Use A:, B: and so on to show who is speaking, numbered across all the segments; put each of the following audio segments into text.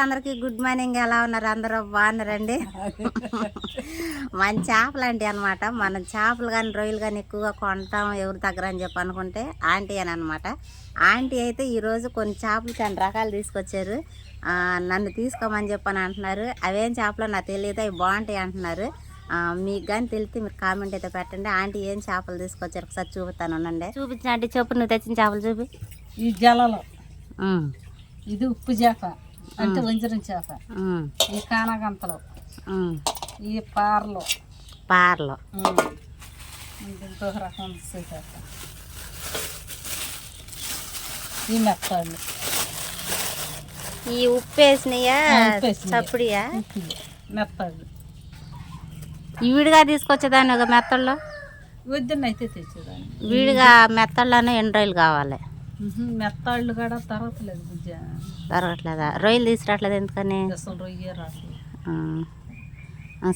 A: అందరికీ good morning. ఎలా ఉన్నారు? అందరూ బాగున్నారండి. మన చేపలు అంటే అనమాట. మనం చేపలు కానీ రొయ్యలు కానీ ఎక్కువగా కొంటాం ఎవరి దగ్గర అని చెప్పి అనుకుంటే ఆంటీ అని అనమాట. ఆంటీ అయితే ఈరోజు కొన్ని చేపలు 10 రకాలు తీసుకొచ్చారు. నన్ను తీసుకోమని చెప్పని అంటున్నారు. అవేం చేపలు నాకు తెలియదు, అవి బాగుంటాయి అంటున్నారు. మీకు కానీ తెలిస్తే మీరు కామెంట్ అయితే పెట్టండి. ఆంటీ ఏం చేపలు తీసుకొచ్చారు ఒకసారి చూపుతాను ఉండండి. చూపించిన ఆంటీ చెప్పు, నువ్వు తెచ్చిన చేపలు చూపి.
B: ఈ జలలో ఇది ఉప్పు చేప అంటే వంజరం చేప, ఈ కానగంతలు, ఈ పార్లు ఇంకొక రకం చేప, ఈ మెత్తాళ్ళు,
A: ఈ ఉప్పు వేసినయా చప్పుడియా
B: మెత్తాళ్ళు.
A: ఈ విడిగా తీసుకొచ్చేదాన్ని ఒక మెత్తల్లో
B: వద్దని అయితే తెచ్చేదాన్ని.
A: విడిగా మెత్తల్లోనే ఎన్ని రొయ్యలు కావాలి?
B: మెత్తాళ్ళు కూడా తరగట్లేదు బుజ్జ,
A: తరగట్లేదా? రొయ్యలు తీసుకురావట్లేదు ఎందుకని?
B: అసలు రొయ్య రావట్లేదు.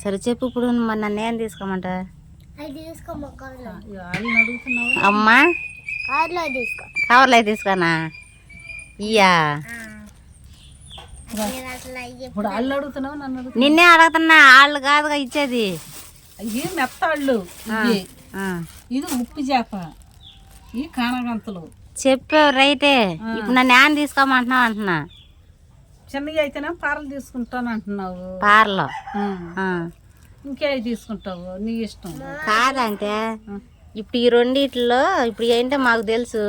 A: సరే చెప్పు, ఇప్పుడు మరి నన్ను ఏం తీసుకోమంటా? అమ్మా కవర్లో తీసుకోనా? ఇయ్యా
B: ఇప్పుడు వాళ్ళు అడుగుతున్నావు, నన్ను
A: నిన్నే అడుగుతున్నా. వాళ్ళు కాదుగా ఇచ్చేది.
B: ఇవి మెత్తాళ్ళు, ఇది ఉప్పు చేప, ఈ కానగంతలు.
A: చెప్పావు రైటే. ఇప్పుడు నన్ను ఏం తీసుకోమంటున్నావు అంటున్నా.
B: చిన్నవి అయితేనే పారలు తీసుకుంటాను అంటున్నావు.
A: పారలో
B: ఇంకేవి తీసుకుంటావు నీ ఇష్టం.
A: కాదంటే ఇప్పుడు ఈ రెండిట్లో ఇప్పుడు ఏంటో మాకు తెలుసు,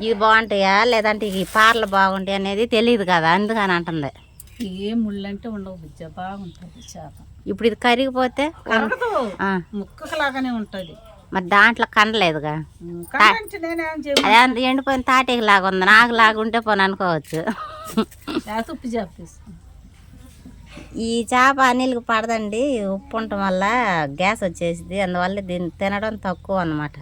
A: ఇది బాగుంటాయా లేదంటే ఈ పార్లు బాగుంటాయి అనేది తెలియదు కదా, అందుకని అంటుంది.
B: ఏ ముళ్ళు అంటే ఉండవు బుజ్జ, బాగుంటుంది చేప.
A: ఇప్పుడు ఇది కరిగిపోతే
B: ముక్కలాగానే ఉంటుంది.
A: మరి దాంట్లో కండలేదుగా, అదే ఎండిపోయిన తాటేకి లాగా ఉంది. నాకు లాగా ఉంటే పోను అనుకోవచ్చు.
B: ఉప్పు చేప
A: ఈ చేప అనిల్కి పడదండి, ఉప్పు ఉండటం వల్ల గ్యాస్ వచ్చేసింది. అందువల్ల దీన్ని తినడం తక్కువ అనమాట.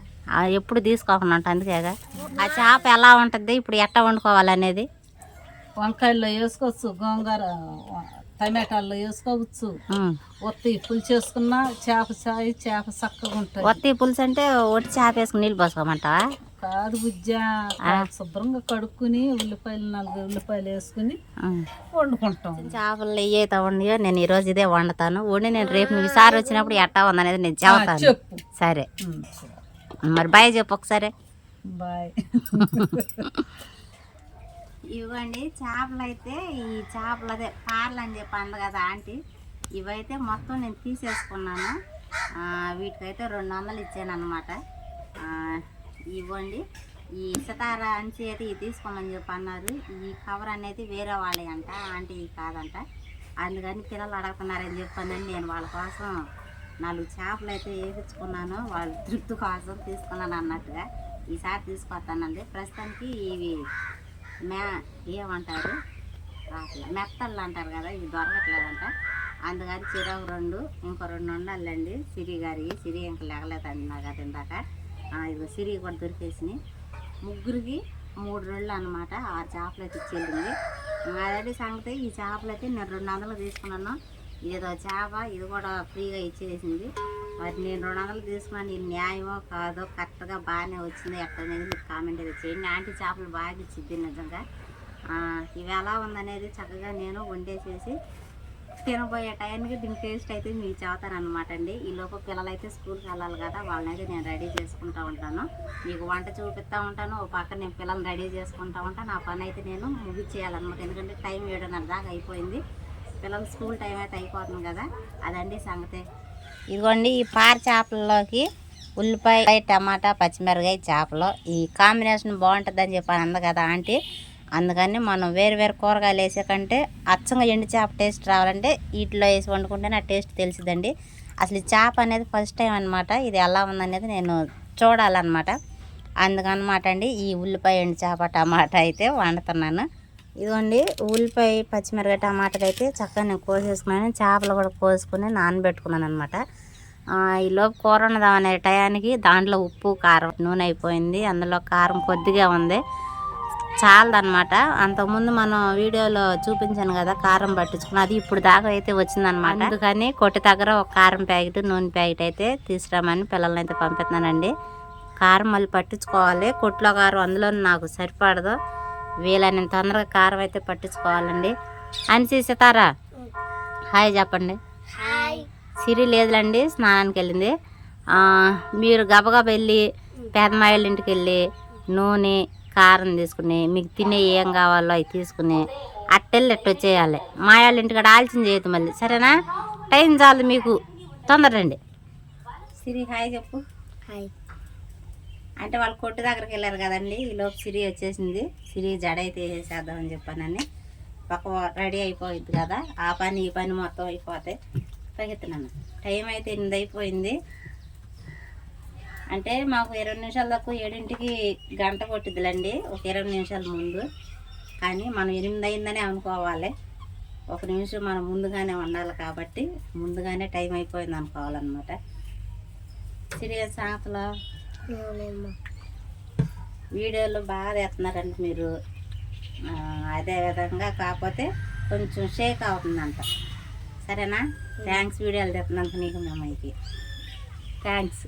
A: ఎప్పుడు తీసుకోకుండా ఉంటా, అందుకేగా. ఆ చేప ఎలా ఉంటుంది, ఇప్పుడు ఎట్లా వండుకోవాలనేది.
B: వంకాయల్లో వేసుకోవచ్చు, గోంగూర టమాటాల్లో వేసుకోవచ్చు. ఒత్తి పులుసు చేసుకున్నా చేప చాయి చేప చక్కగా ఉంటుంది.
A: ఒత్తి పులుసు అంటే ఒట్టి చేప వేసుకుని నీళ్ళు పోసుకోమంటావా?
B: కాదు బుజ్జ, శుభ్రంగా కడుక్కుని ఉల్లిపాయలు 4 ఉల్లిపాయలు వేసుకుని వండుకుంటాం.
A: చేపలు నెయ్యి అయితే వండియో నేను ఈరోజు ఇదే వండుతాను. వండి నేను రేపు నువ్వు ఈసారి వచ్చినప్పుడు ఎట్టా ఉందనేది నేను చెబుతాను.
B: చెప్పు.
A: సరే మరి బాయ్ చెప్పు ఒకసారి.
B: బాయ్.
A: ఇవ్వండి చేపలు అయితే, ఈ చేపలు అదే పార్లు అని చెప్పి అంది కదా ఆంటీ. ఇవైతే మొత్తం నేను తీసేసుకున్నాను. వీటికైతే 200 ఇచ్చాను అనమాట. ఇవ్వండి. ఈ సితార అంచి అయితే ఇవి తీసుకోమని చెప్పి అన్నారు. ఈ కవర్ అనేది వేరే వాళ్ళే అంట, ఆంటీ కాదంట. అందుకని పిల్లలు అడుగుతున్నారని చెప్పాను నేను వాళ్ళ కోసం 4 చేపలు అయితే వేయించుకున్నాను. వాళ్ళ తృప్తి కోసం తీసుకున్నాను అన్నట్టుగా. ఈసారి తీసుకొస్తానండి. ప్రస్తుతానికి ఇవి ఏమంటారు, మెత్తళ్ళు అంటారు కదా, ఇవి దొరకట్లేదంట. అందుకని చిరాకు 2, ఇంకో 2 ఉండాలండి. సిరి ఇంకా లేగలేదండి నాకు అది ఇందాక. ఇది సిరి కూడా దొరికేసినాయి. ముగ్గురికి 3 రోజులు అనమాట. 6 చేపలు అయితే ఇచ్చేళ్ళింది. అదే సంగతి. ఈ చేపలు అయితే నేను 200 తీసుకున్నాను. ఏదో చేప ఇది కూడా ఫ్రీగా ఇచ్చేసింది. మరి నేను 200 తీసుకున్నాను. ఇది న్యాయమో కాదో, కరెక్ట్గా బాగానే వచ్చింది ఎక్కడనేది మీకు కామెంట్ అయితే చేయండి. ఆంటీ చేపలు బాగా ఇచ్చింది నిజంగా. ఇవి ఎలా ఉందనేది చక్కగా నేను వండేసేసి తినబోయే టైంకి దీని టేస్ట్ అయితే మీకు చెబుతానమాట అండి. ఈలోపు పిల్లలు అయితే స్కూల్కి వెళ్ళాలి కదా, వాళ్ళనైతే నేను రెడీ చేసుకుంటూ ఉంటాను. మీకు వంట చూపిస్తూ ఉంటాను, ఒక పక్క నేను పిల్లల్ని రెడీ చేసుకుంటూ ఉంటాను. నా పని అయితే నేను ముగిచ్చేయాలన్నమాట. ఎందుకంటే టైం 7:30 దాకా అయిపోయింది. పిల్లలు స్కూల్ టైం అయితే అయిపోతుంది కదా, అదండి సంగతే. ఇదిగోండి ఈ పార చేపల్లోకి ఉల్లిపాయ, టమాటా, పచ్చిమిరకాయ చేపలు ఈ కాంబినేషన్ బాగుంటుందని చెప్పి అంది కదా ఆంటీ. అందుకని మనం వేరు వేరు కూరగాయలు వేసే కంటే అచ్చంగా ఎండు చేప టేస్ట్ రావాలంటే వీటిలో వేసి వండుకుంటేనే ఆ టేస్ట్ తెలిసిద్దండి. అసలు ఈ చేప అనేది ఫస్ట్ టైం అనమాట. ఇది ఎలా ఉందనేది నేను చూడాలన్నమాట. అందుకనమాట అండి ఈ ఉల్లిపాయ, ఎండు చేప, టమాటా అయితే వండుతున్నాను. ఇదిగోండి ఉల్లిపాయ, పచ్చిమిరకాయ, టమాటాకి అయితే చక్కగా నేను కోసేసుకున్నాను. చేపలు కూడా కోసుకుని నానబెట్టుకున్నాను అనమాట. ఈలోపు కూర వండుదాం అనే టయానికి దాంట్లో ఉప్పు, కారం, నూనె అయిపోయింది. అందులో కారం కొద్దిగా ఉంది, చాలదనమాట. అంతకుముందు మనం వీడియోలో చూపించాను కదా కారం పట్టించుకుని, అది ఇప్పుడు దాకా అయితే వచ్చిందనమాట. అందుకని కొట్టి దగ్గర ఒక కారం ప్యాకెట్, నూనె ప్యాకెట్ అయితే తీసుకురామని పిల్లల్ని అయితే పంపిస్తున్నానండి. కారం మళ్ళీ పట్టించుకోవాలి. కొట్లో కారం అందులో నాకు సరిపడదు. వీలైనంత తొందరగా కారం అయితే పట్టించుకోవాలండి. అన్సి సితారా హాయ్ చెప్పండి. సిరి లేదులండి, స్నానానికి వెళ్ళింది. మీరు గబగబా వెళ్ళి పెద్దమాయిళ్ళ ఇంటికి వెళ్ళి నూనె కారం తీసుకుని మీకు తినే ఏం కావాలో అవి తీసుకుని అట్టెళ్ళి వచ్చేయాలి. మా వాళ్ళ ఇంటికాడ ఆలస్యం చేయదు మళ్ళీ, సరేనా? టైం చాలు మీకు, తొందరండి. సిరి హాయ్ చెప్పు. హాయ్ అంటే వాళ్ళు కొట్టు దగ్గరికి వెళ్ళారు కదండి, ఈలోపు సిరి వచ్చేసింది. సిరి జడ అయితే వేసేద్దామని చెప్పానని పక్క రెడీ అయిపోయింది కదా, ఆ పని ఈ పని మొత్తం అయిపోతాయి. పగెత్తున్నాను. టైం అయితే 8 అయిపోయింది. అంటే మాకు 20 నిమిషాల తక్కువ 7ంటికి గంట కొట్టిద్దిలండి, ఒక 20 నిమిషాల ముందు. కానీ మనం 8 అయిందనే అనుకోవాలి. 1 నిమిషం మనం ముందుగానే ఉండాలి కాబట్టి ముందుగానే టైం అయిపోయింది అనుకోవాలన్నమాట. సీరియస్ సంగతిలో వీడియోలు బాగా తెస్తున్నారండి మీరు. అదేవిధంగా కాకపోతే కొంచెం షేక్ అవుతుందంట, సరేనా? థ్యాంక్స్ వీడియోలు తెస్తున్నందుకు నీకు మేమైతే థ్యాంక్స్.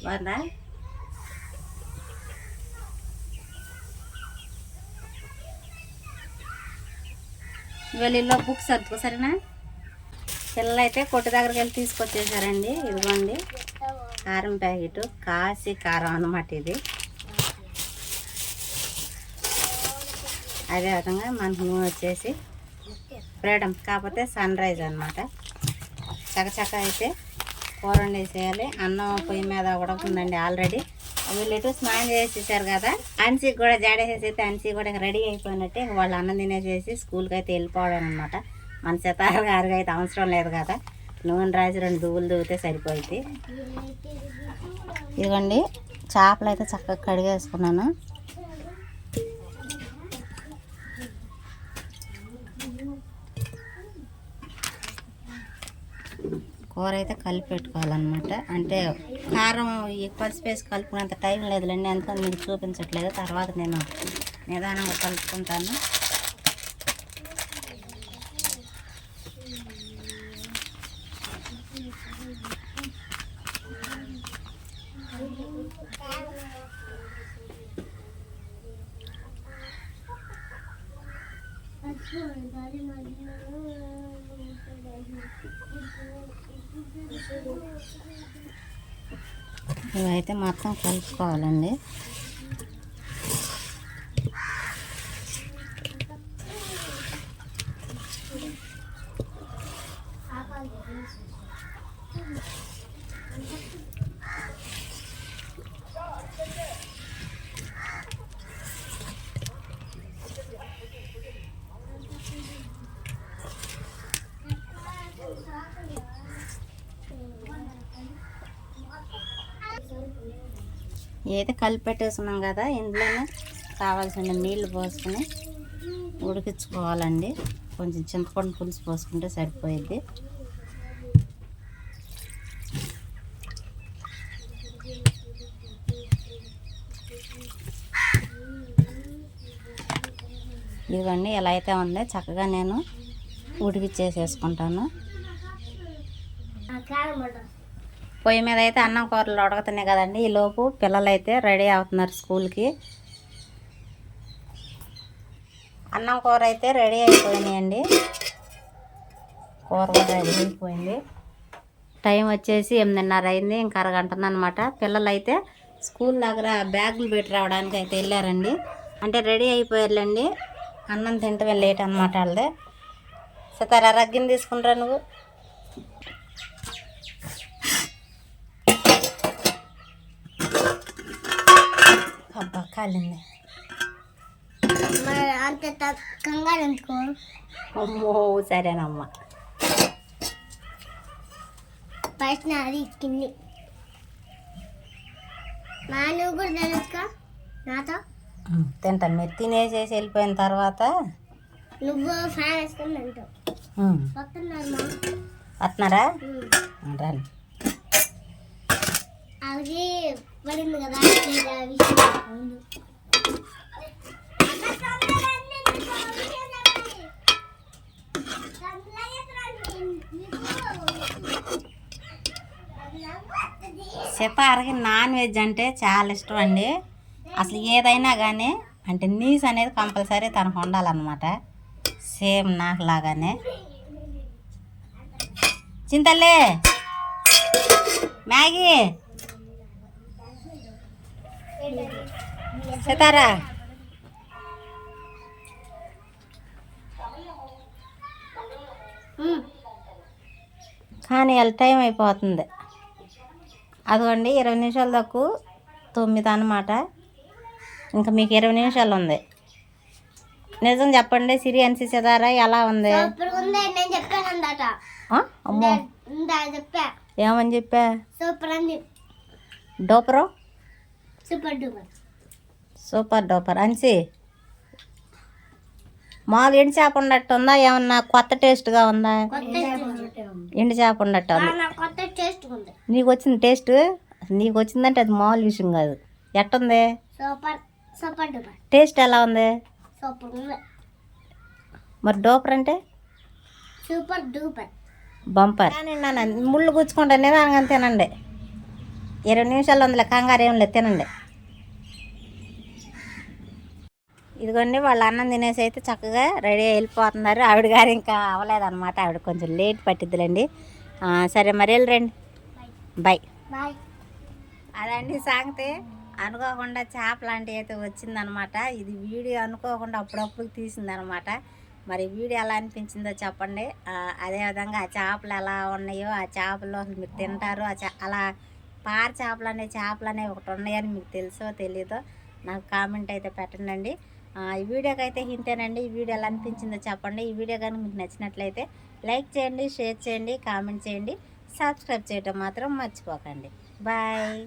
A: బాగుందా? ఇవాళ ఇల్లు బుక్స్ సర్దుకో, సరేనా? పిల్లలు అయితే కొట్టు దగ్గరికి వెళ్ళి తీసుకొచ్చేసారండి. ఇదిగోండి కారం ప్యాకెట్, కాశీ కారం అన్నమాట ఇది. అదేవిధంగా మనకు నూనె వచ్చేసి ఫ్రీడమ్, కాకపోతే సన్ రైజ్ అనమాట. చకచక అయితే కూర వండేసేయాలి. అన్నం పొయ్యి మీద ఉడకుందండి ఆల్రెడీ. వీళ్ళు స్నానం చేసేసారు కదా, అన్సీకి కూడా జాడేసేసి అయితే అన్సీ కూడా రెడీ అయిపోయినట్టే. వాళ్ళు అన్నం తినేసేసి స్కూల్కి అయితే వెళ్ళిపోవడం అనమాట. మన సితార గారికి అయితే అవసరం లేదు కదా, నూనె రాసి 2 దువ్వులు దువ్వితే సరిపోయింది. ఇదిగోండి చేపలు అయితే చక్కగా కడిగేసుకున్నాను. కూర అయితే కలిపి పెట్టుకోవాలన్నమాట. అంటే కారం ఎక్కువ స్పేస్ కలుపుకునేంత టైం లేదులేండి, అంతా మీకు చూపించట్లేదు. తర్వాత నేను నిదానంగా కలుపుకుంటాను. ఇవైతే మొత్తం కలుపుకోవాలండి. ఏదైతే కలిపి పెట్టేసుకున్నాం కదా, ఇందులోనే కావాల్సిన నీళ్లు పోసుకుని ఉడికించుకోవాలండి. కొంచెం చింతపండు పులుసు పోసుకుంటే సరిపోయిద్ది. ఇవన్నీ ఎలా అయితే ఉందో చక్కగా నేను ఉడికిచ్చేసేసుకుంటాను. పొయ్యి మీద అయితే అన్నం కూరలు ఉడకతున్నాయి కదండి. ఈలోపు పిల్లలు అయితే రెడీ అవుతున్నారు స్కూల్కి. అన్నం కూర అయితే రెడీ అయిపోయినాయండి. కూర కూడా రెడీ అయిపోయింది. టైం వచ్చేసి 8:30 అయింది. ఇంకా అరగంట ఉందన్నమాట. పిల్లలు అయితే స్కూల్ దగ్గర బ్యాగులు పెట్టి రావడానికి అయితే వెళ్ళారండి. అంటే రెడీ అయిపోయారులేండి. అన్నం తింటే లేట్ అనమాట వాళ్ళదే. సితారా రగ్గిని తీసుకుంటారా నువ్వు? అబ్బా కాలింది.
C: అంత కంగారు ఎందుకో.
A: అమ్మో సరేనమ్మా.
C: ఫస్ట్ నాది కింది. మా నువ్వు కూడా తెలుసుకా నాతో.
A: తింటాను. మీరు తినేసేసి వెళ్ళిపోయిన తర్వాత
C: నువ్వు ఫ్యాన్ వేసుకొని తింటావు. వస్తున్నారు మా
A: వస్తున్నారా? రండి.
C: అది పడింది కదా
A: సితారకి నాన్ వెజ్ అంటే చాలా ఇష్టం అండి. అసలు ఏదైనా కానీ అంటే నీస్ అనేది కంపల్సరీ తనకు ఉండాలన్నమాట. సేమ్ నాకు లాగానే. చింతలే మ్యాగీ సితారా కానీ వాళ్ళ టైం అయిపోతుంది. అదిగోండి 20 నిమిషాల దాకా 9 అన్నమాట. ఇంకా మీకు 20 నిమిషాలు ఉంది. నిజం చెప్పండి సిరియన్సి సితారా ఎలా ఉంది? అమ్మో ఏమని చెప్పా?
C: సూపర్ అండి.
A: డోపరో
C: సూపర్ డూపర్.
A: సూపర్ డూపర్ అన్సి. మామూలు ఎండు చేప ఉన్నట్టు ఉందా? ఏమన్నా కొత్త టేస్ట్గా ఉందా? ఎండు చేప ఉన్నట్టు ఉంది.
C: కొత్త టేస్ట్ ఉంది.
A: నీకు వచ్చిన టేస్ట్ నీకు వచ్చిందంటే అది మామూలు విషయం కాదు. ఎట్టుంది?
C: Super super duper.
A: టేస్ట్ ఎలా ఉంది?
C: సూపర్ ఉంది.
A: మరి డోపర్ అంటే?
C: Super duper.
A: బంపర్. ముళ్ళు గుచ్చుకుంటా నిదానంగా తినండి. 20 నిమిషాలు ఉందిలే, కంగారు ఏం లేదు, తినండి. ఇదిగోండి వాళ్ళ అన్నం తినేసి అయితే చక్కగా రెడీ అయి వెళ్ళిపోతున్నారు. ఆవిడ గారు ఇంకా అవ్వలేదన్నమాట. ఆవిడ కొంచెం లేట్ పట్టిద్దిలేండి. సరే మరి వెళ్ళరండి. Bye
C: bye.
A: అదండి సంగతి. అనుకోకుండా చేప లాంటివి అయితే వచ్చిందనమాట. ఇది వీడియో అనుకోకుండా అప్పుడప్పుడు తీసిందనమాట. మరి వీడియో ఎలా అనిపించిందో చెప్పండి. అదేవిధంగా ఆ చేపలు ఎలా ఉన్నాయో, ఆ చేపలు అసలు మీరు తింటారు, అలా పార చేపలు అనేవి ఒకటి ఉన్నాయని మీకు తెలుసో తెలీదో నాకు కామెంట్ అయితే పెట్టండి. ఈ వీడియోకి అయితే ఇంతేనండి. ఈ వీడియో ఎలా అనిపించిందో చెప్పండి. ఈ వీడియో కానీ మీకు నచ్చినట్లయితే లైక్ చేయండి, షేర్ చేయండి, కామెంట్ చేయండి, సబ్స్క్రైబ్ చేయడం మాత్రం మర్చిపోకండి. బాయ్.